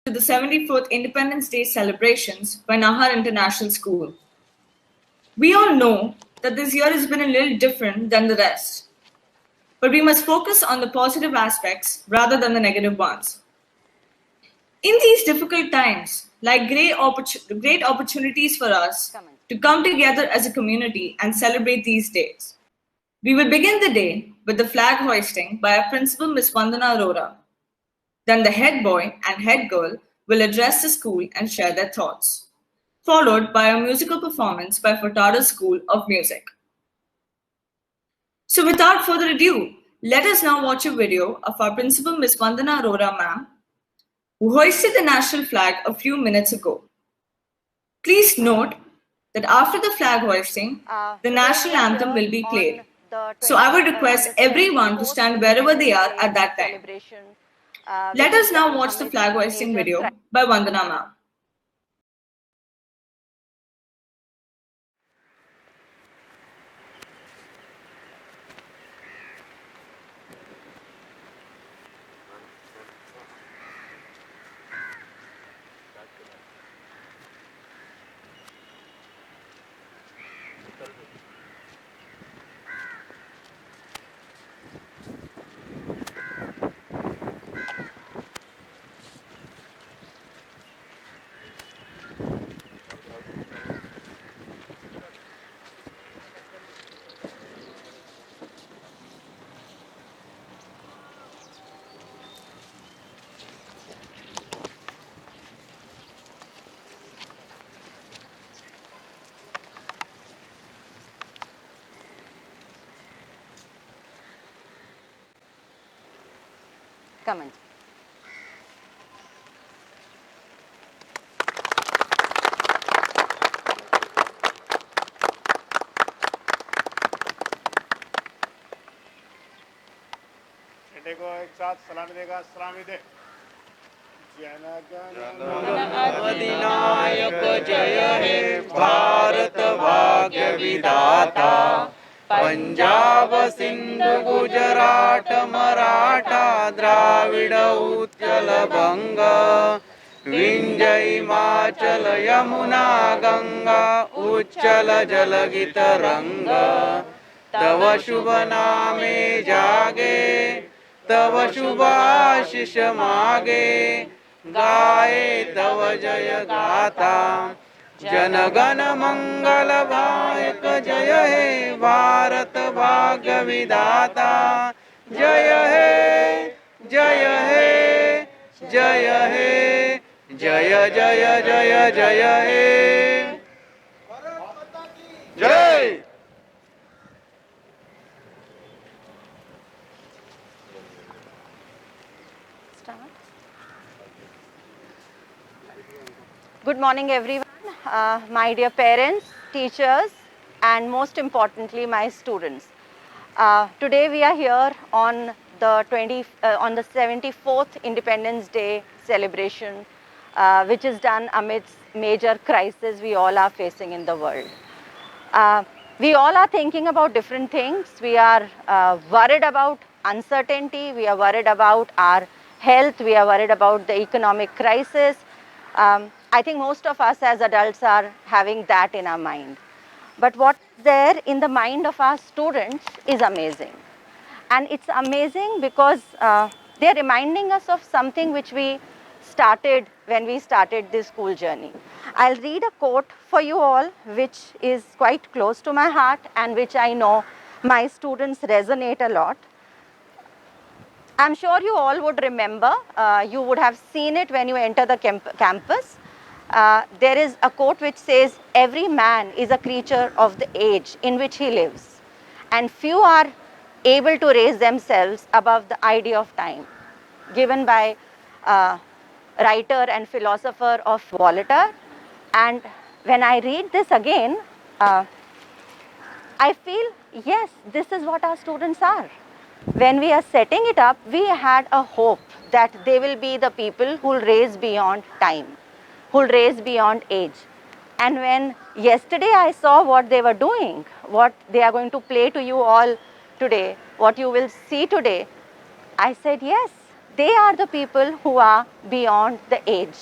to the 74th Independence Day celebrations by Nahar International School. We all know that this year has been a little different than the rest, but we must focus on the positive aspects rather than the negative ones. In these difficult times, like great opportunities for us to come together as a community and celebrate these days. We will begin the day with the flag hoisting by our principal, Ms. Vandana Arora. Then the head boy and head girl will address the school and share their thoughts, followed by a musical performance by Furtado School of Music. So without further ado, let us now watch a video of our principal, Ms. Vandana Arora ma'am, who hoisted the national flag a few minutes ago. Please note that after the flag hoisting, the national anthem will be played. So I would request everyone to stand wherever they are at that time. Let us now watch the flag hoisting video by Vandana ma'am. Comment. India को एक साथ सलामी देगा, सलामी दे। अधिनायक जय हे भारत भाग्य विधाता, पंजाब सिंध गुजरात मराठा द्राविड उत्कल बंग, विंध्य हिमाचल यमुना गंगा उच्चल जलगित रंग, तव शुभ नामे जागे तव शुभाशिष मागे, गाए तव जय गाथा जनगण मंगल गायक जय हे भारत भाग्य विधाता, जय हे जय हे जय हे जय जय जय जय हे जय। Good morning, everyone. My dear parents, teachers, and most importantly, my students. Today we are here on the 74th Independence Day celebration, which is done amidst major crisis we all are facing in the world. We all are thinking about different things. We are worried about uncertainty. We are worried about our health. We are worried about the economic crisis. I think most of us as adults are having that in our mind. But what's there in the mind of our students is amazing. And it's amazing because they're reminding us of something which we started when we started this school journey. I'll read a quote for you all, which is quite close to my heart and which I know my students resonate a lot. I'm sure you all would remember, you would have seen it when you enter the campus. There is a quote which says, every man is a creature of the age in which he lives, and few are able to raise themselves above the idea of time, given by writer and philosopher of Voltaire. And when I read this again, I feel, yes, this is what our students are. When we are setting it up, we had a hope that they will be the people who will raise beyond time, who will raise beyond age. And when yesterday I saw what they were doing, what they are going to play to you all today, what you will see today, I said, yes, they are the people who are beyond the age,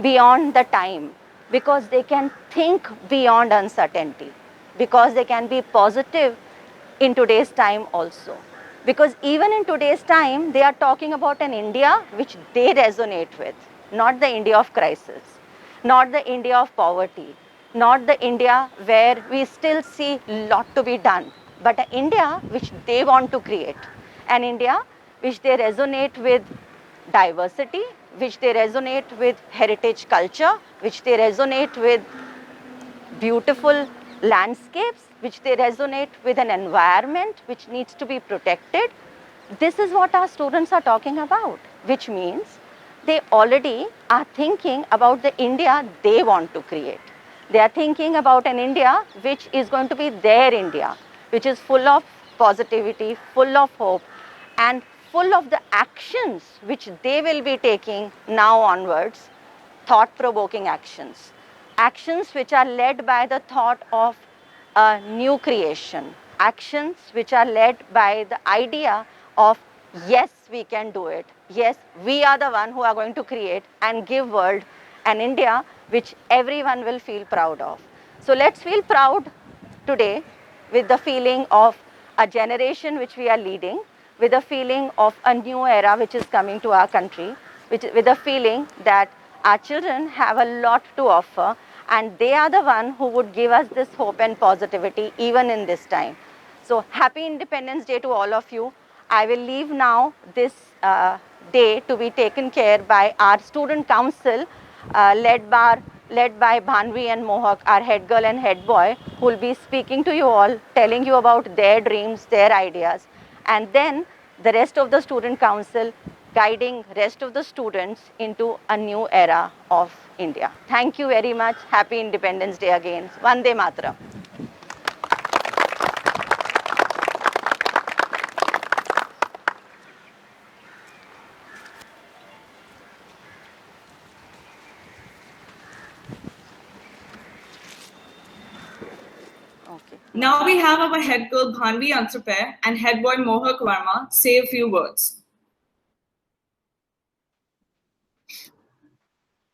beyond the time, because they can think beyond uncertainty, because they can be positive in today's time also. Because even in today's time, they are talking about an India which they resonate with, not the India of crisis, not the India of poverty, not the India where we still see a lot to be done, but an India which they want to create, an India which they resonate with diversity, which they resonate with heritage culture, which they resonate with beautiful landscapes, which they resonate with an environment which needs to be protected. This is what our students are talking about, which means they already are thinking about the India they want to create. They are thinking about an India which is going to be their India, which is full of positivity, full of hope, and full of the actions which they will be taking now onwards, thought-provoking actions. Actions which are led by the thought of a new creation. Actions which are led by the idea of, yes, we can do it. Yes, we are the one who are going to create and give world an India which everyone will feel proud of. So let's feel proud today with the feeling of a generation which we are leading, with a feeling of a new era which is coming to our country, with a feeling that our children have a lot to offer, and they are the one who would give us this hope and positivity even in this time. So happy Independence Day to all of you. I will leave now this day to be taken care by our student council, led by Bhanvi and Mohak, our head girl and head boy, who will be speaking to you all, telling you about their dreams, their ideas, and then the rest of the student council guiding rest of the students into a new era of India. Thank you very much. Happy Independence Day again. Vande Mataram. Okay. Now we have our head girl Bhanvi Antrape and head boy Mohak Verma say a few words.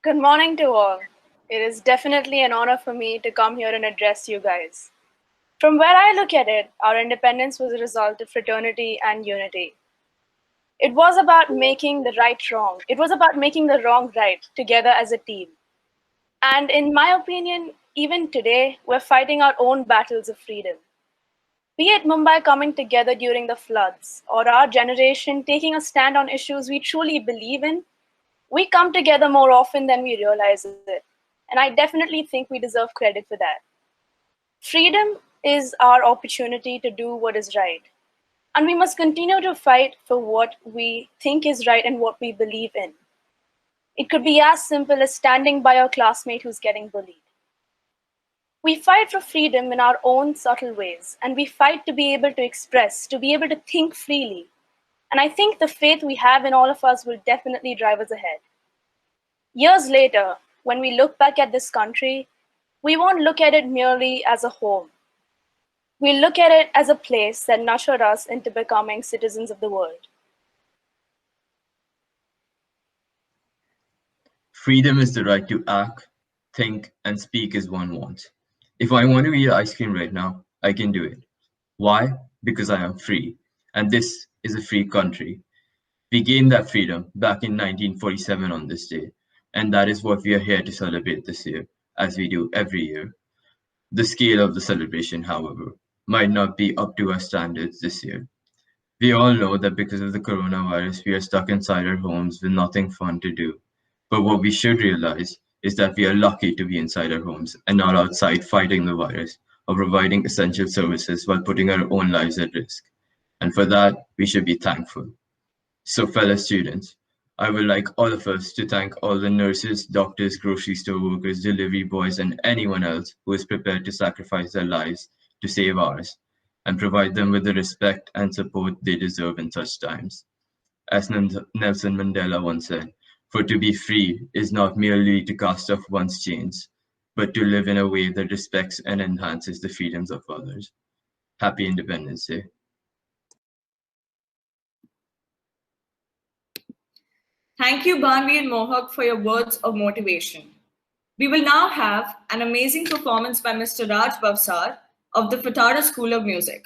Good morning to all. It is definitely an honor for me to come here and address you guys. From where I look at it, our independence was a result of fraternity and unity. It was about making the right wrong. It was about making the wrong right together as a team. And in my opinion, even today, we're fighting our own battles of freedom. Be it Mumbai coming together during the floods, or our generation taking a stand on issues we truly believe in, we come together more often than we realize it. And I definitely think we deserve credit for that. Freedom is our opportunity to do what is right. And we must continue to fight for what we think is right and what we believe in. It could be as simple as standing by our classmate who's getting bullied. We fight for freedom in our own subtle ways, and we fight to be able to express, to be able to think freely. And I think the faith we have in all of us will definitely drive us ahead. Years later, when we look back at this country, we won't look at it merely as a home. We'll look at it as a place that nurtured us into becoming citizens of the world. Freedom is the right to act, think, and speak as one wants. If I want to eat ice cream right now, I can do it. Why? Because I am free, and this is a free country. We gained that freedom back in 1947 on this day, and that is what we are here to celebrate this year, as we do every year. The scale of the celebration, however, might not be up to our standards this year. We all know that because of the coronavirus, we are stuck inside our homes with nothing fun to do. But what we should realize is that we are lucky to be inside our homes and not outside fighting the virus or providing essential services while putting our own lives at risk. And for that, we should be thankful. So, fellow students, I would like all of us to thank all the nurses, doctors, grocery store workers, delivery boys, and anyone else who is prepared to sacrifice their lives to save ours and provide them with the respect and support they deserve in such times. As Nelson Mandela once said, for to be free is not merely to cast off one's chains, but to live in a way that respects and enhances the freedoms of others. Happy Independence Day. Thank you, Banvi and Mohawk, for your words of motivation. We will now have an amazing performance by Mr. Raj Bavsar of the Fatara School of Music.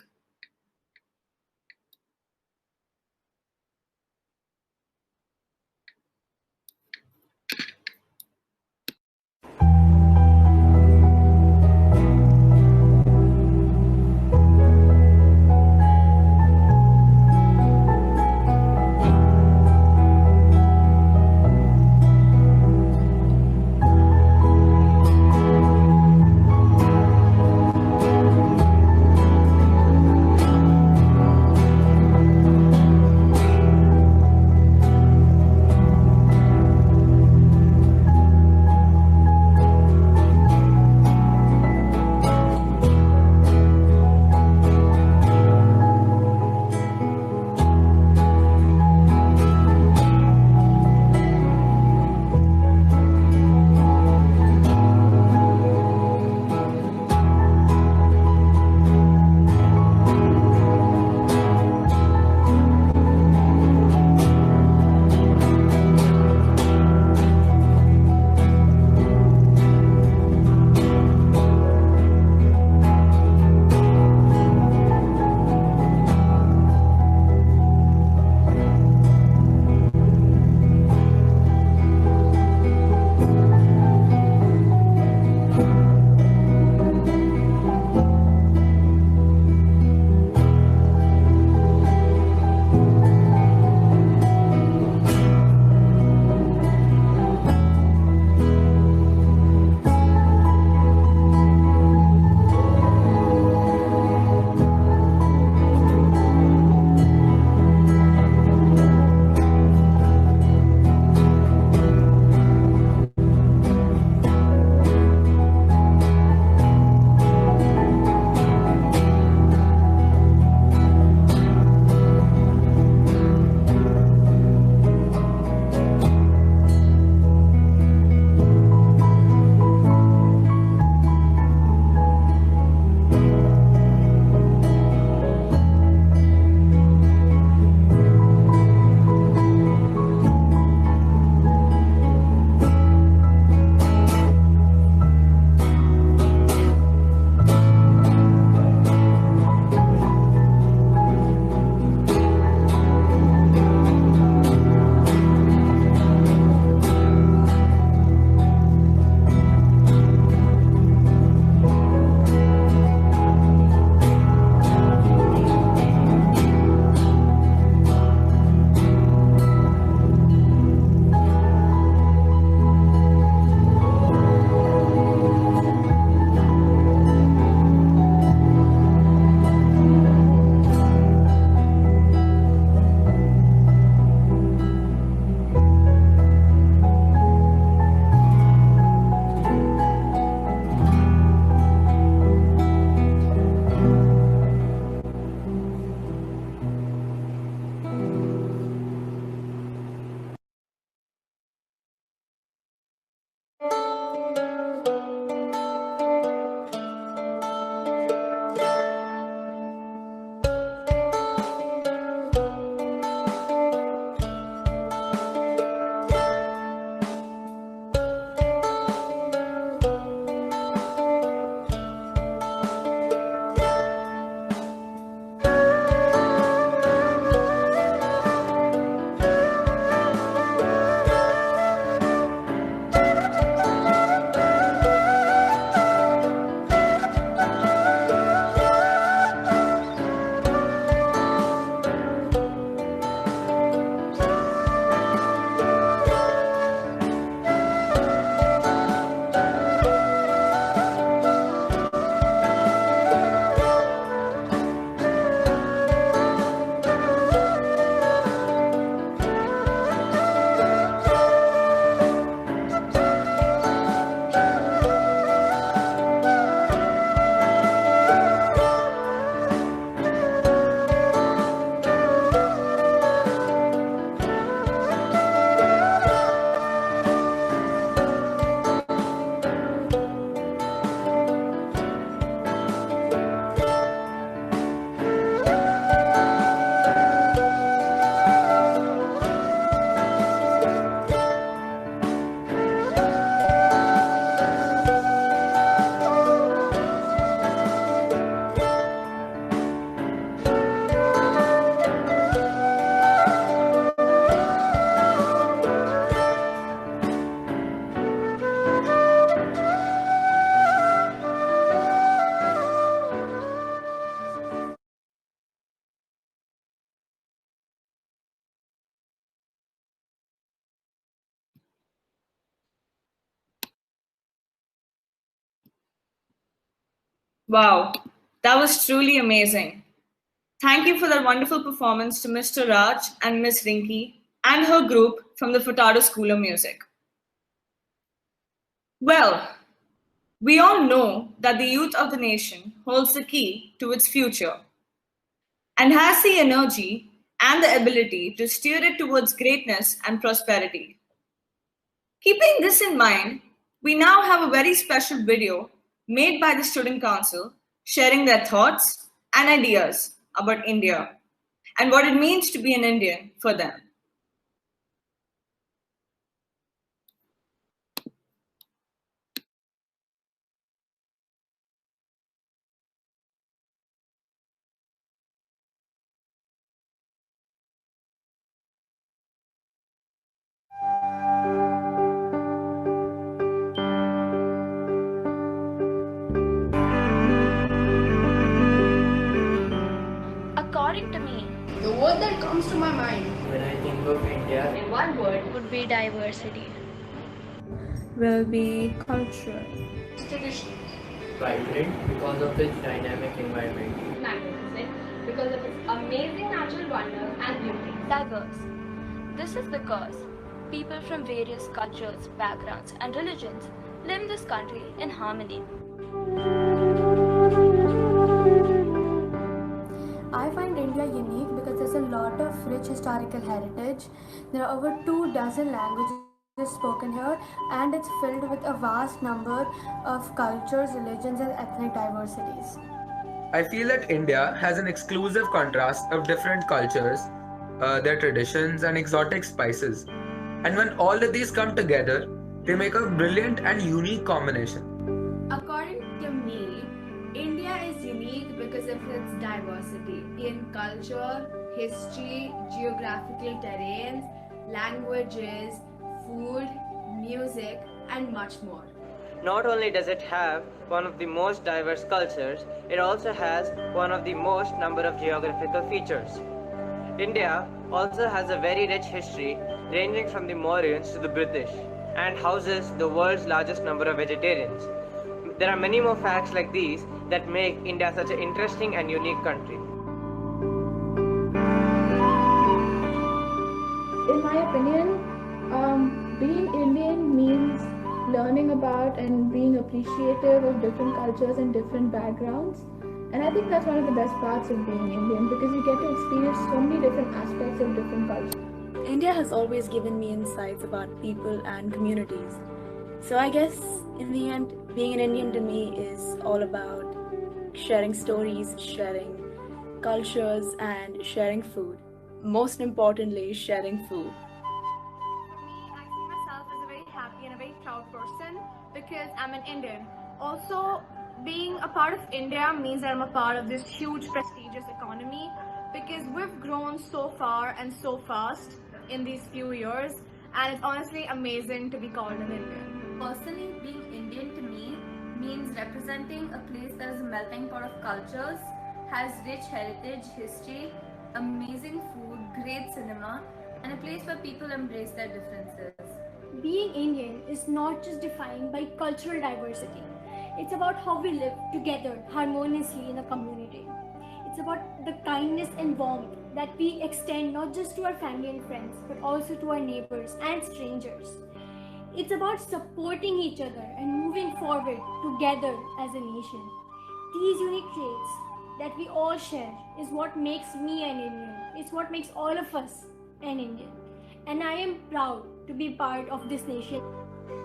Wow, that was truly amazing. Thank you for that wonderful performance to Mr. Raj and Miss Rinki and her group from the Furtado School of Music. Well, we all know that the youth of the nation holds the key to its future and has the energy and the ability to steer it towards greatness and prosperity. Keeping this in mind, we now have a very special video made by the Student Council sharing their thoughts and ideas about India and what it means to be an Indian for them. According to me, the word that comes to my mind when I think of India in one word, would be diversity. Will be culture. Tradition. vibrant because of its dynamic environment. Magnificent because of its amazing natural wonder and beauty. Diverse. This is because people from various cultures, backgrounds, and religions live in this country in harmony. I find India unique because there's a lot of rich historical heritage. There are over 24 languages spoken here, and it's filled with a vast number of cultures, religions, and ethnic diversities. I feel that India has an exclusive contrast of different cultures, their traditions, and exotic spices. And when all of these come together, they make a brilliant and unique combination. According to me, India is unique because of its diversity in culture, history, geographical terrains, languages, food, music, and much more. Not only does it have one of the most diverse cultures, it also has one of the most number of geographical features. India also has a very rich history ranging from the Mauryans to the British and houses the world's largest number of vegetarians. There are many more facts like these that make India such an interesting and unique country. In my opinion, being Indian means learning about and being appreciative of different cultures and different backgrounds. And I think that's one of the best parts of being Indian because you get to experience so many different aspects of different cultures. India has always given me insights about people and communities. So I guess in the end, being an Indian to me is all about sharing stories, sharing cultures, and sharing food. Most importantly, sharing food. I see myself as a very happy and a very proud person because I'm an Indian. Also, being a part of India means that I'm a part of this huge prestigious economy because we've grown so far and so fast in these few years, and it's honestly amazing to be called an Indian. Personally, being Indian to me means representing a place that is a melting pot of cultures, has rich heritage, history, amazing food, great cinema, and a place where people embrace their differences. Being Indian is not just defined by cultural diversity. It's about how we live together harmoniously in a community. It's about the kindness and warmth that we extend not just to our family and friends, but also to our neighbors and strangers. It's about supporting each other and moving forward together as a nation. These unique traits that we all share is what makes me an Indian. It's what makes all of us an Indian. And I am proud to be part of this nation.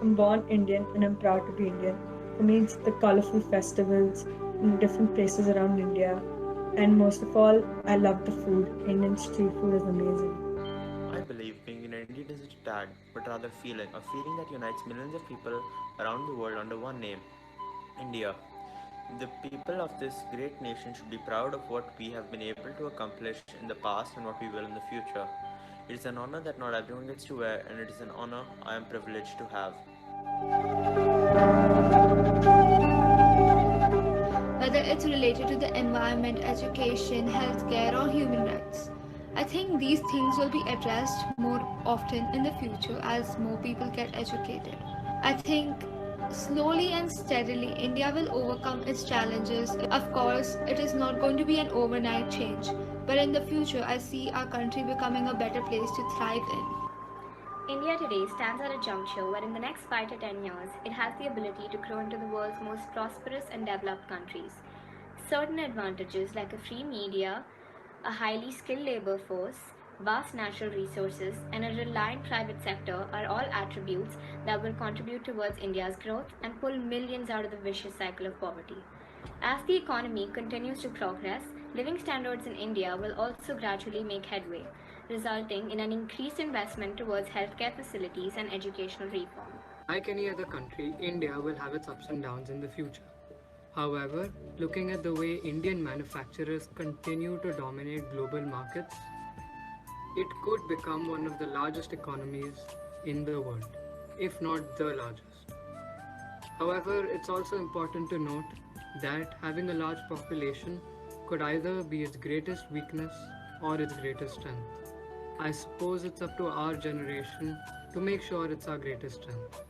I'm born Indian and I'm proud to be Indian. For me, it's the colorful festivals in different places around India. And most of all, I love the food. Indian street food is amazing. I believe being an Indian isn't a tag, but rather a feeling that unites millions of people around the world under one name, India. The people of this great nation should be proud of what we have been able to accomplish in the past and what we will in the future. It is an honor that not everyone gets to wear, and it is an honor I am privileged to have. Whether it's related to the environment, education, healthcare, or human rights, I think these things will be addressed more often in the future as more people get educated. I think slowly and steadily, India will overcome its challenges. Of course, it is not going to be an overnight change, but in the future, I see our country becoming a better place to thrive in. India today stands at a juncture where in the next 5 to 10 years, it has the ability to grow into the world's most prosperous and developed countries. Certain advantages like a free media, a highly skilled labor force, vast natural resources, and a reliant private sector are all attributes that will contribute towards India's growth and pull millions out of the vicious cycle of poverty. As the economy continues to progress, living standards in India will also gradually make headway, resulting in an increased investment towards healthcare facilities and educational reform. Like any other country, India will have its ups and downs in the future. However, looking at the way Indian manufacturers continue to dominate global markets, it could become one of the largest economies in the world, if not the largest. However, it's also important to note that having a large population could either be its greatest weakness or its greatest strength. I suppose it's up to our generation to make sure it's our greatest strength.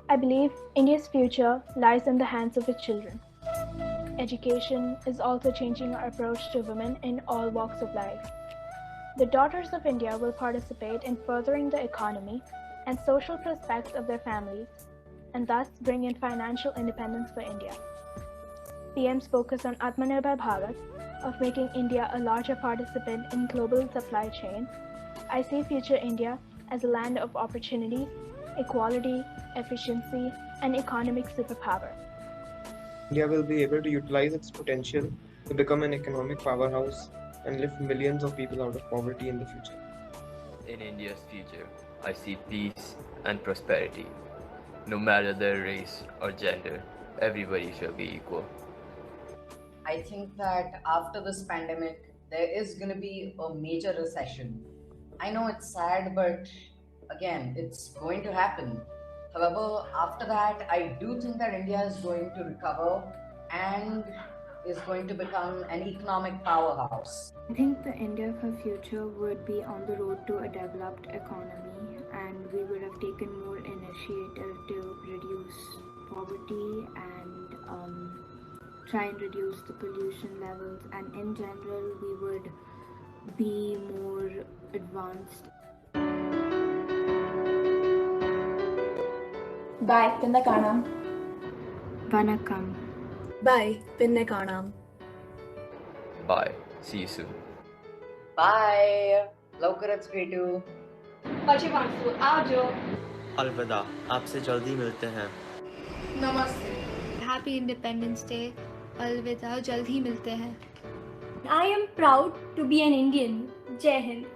I believe India's future lies in the hands of its children. Education is also changing our approach to women in all walks of life. The daughters of India will participate in furthering the economy and social prospects of their families, and thus bring in financial independence for India. PM's focus on Atmanirbhar Bharat, of making India a larger participant in global supply chain, I see future India as a land of opportunity, equality, efficiency, and economic superpower. India will be able to utilize its potential to become an economic powerhouse and lift millions of people out of poverty in the future. In India's future, I see peace and prosperity. No matter their race or gender, everybody shall be equal. I think that after this pandemic, there is going to be a major recession. I know it's sad, but again, it's going to happen. However, after that, I do think that India is going to recover and is going to become an economic powerhouse. I think the India of our future would be on the road to a developed economy, and we would have taken more initiative to reduce poverty and try and reduce the pollution levels, and in general we would be more advanced. Bye, Pinna Kanam. Vanakkam. Bye, Pinne Kanam. Bye. See you soon. Bye. Laukarat Kritu. Pachivansu, Ajo. अलविदा, आपसे जल्दी मिलते हैं. Namaste. Happy Independence Day. अलविदा, जल्द ही मिलते हैं. I am proud to be an Indian. Jai Hind.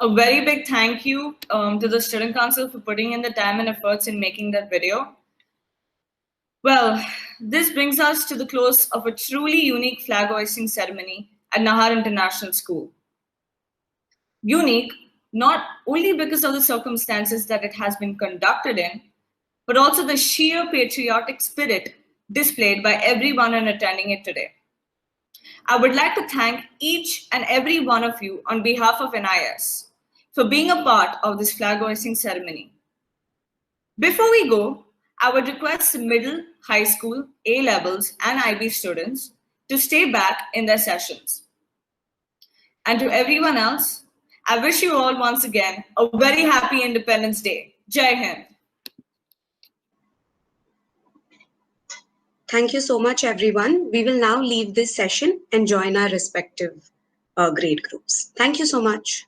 A very big thank you to the Student Council for putting in the time and efforts in making that video. Well, this brings us to the close of a truly unique flag hoisting ceremony at Nahar International School. Unique, not only because of the circumstances that it has been conducted in, but also the sheer patriotic spirit displayed by everyone in attending it today. I would like to thank each and every one of you on behalf of NIS for being a part of this flag hoisting ceremony. Before we go, I would request the middle, high school, A levels, and IB students to stay back in their sessions. And to everyone else, I wish you all once again a very happy Independence Day. Jai Hind. Thank you so much, everyone. We will now leave this session and join our respective grade groups. Thank you so much.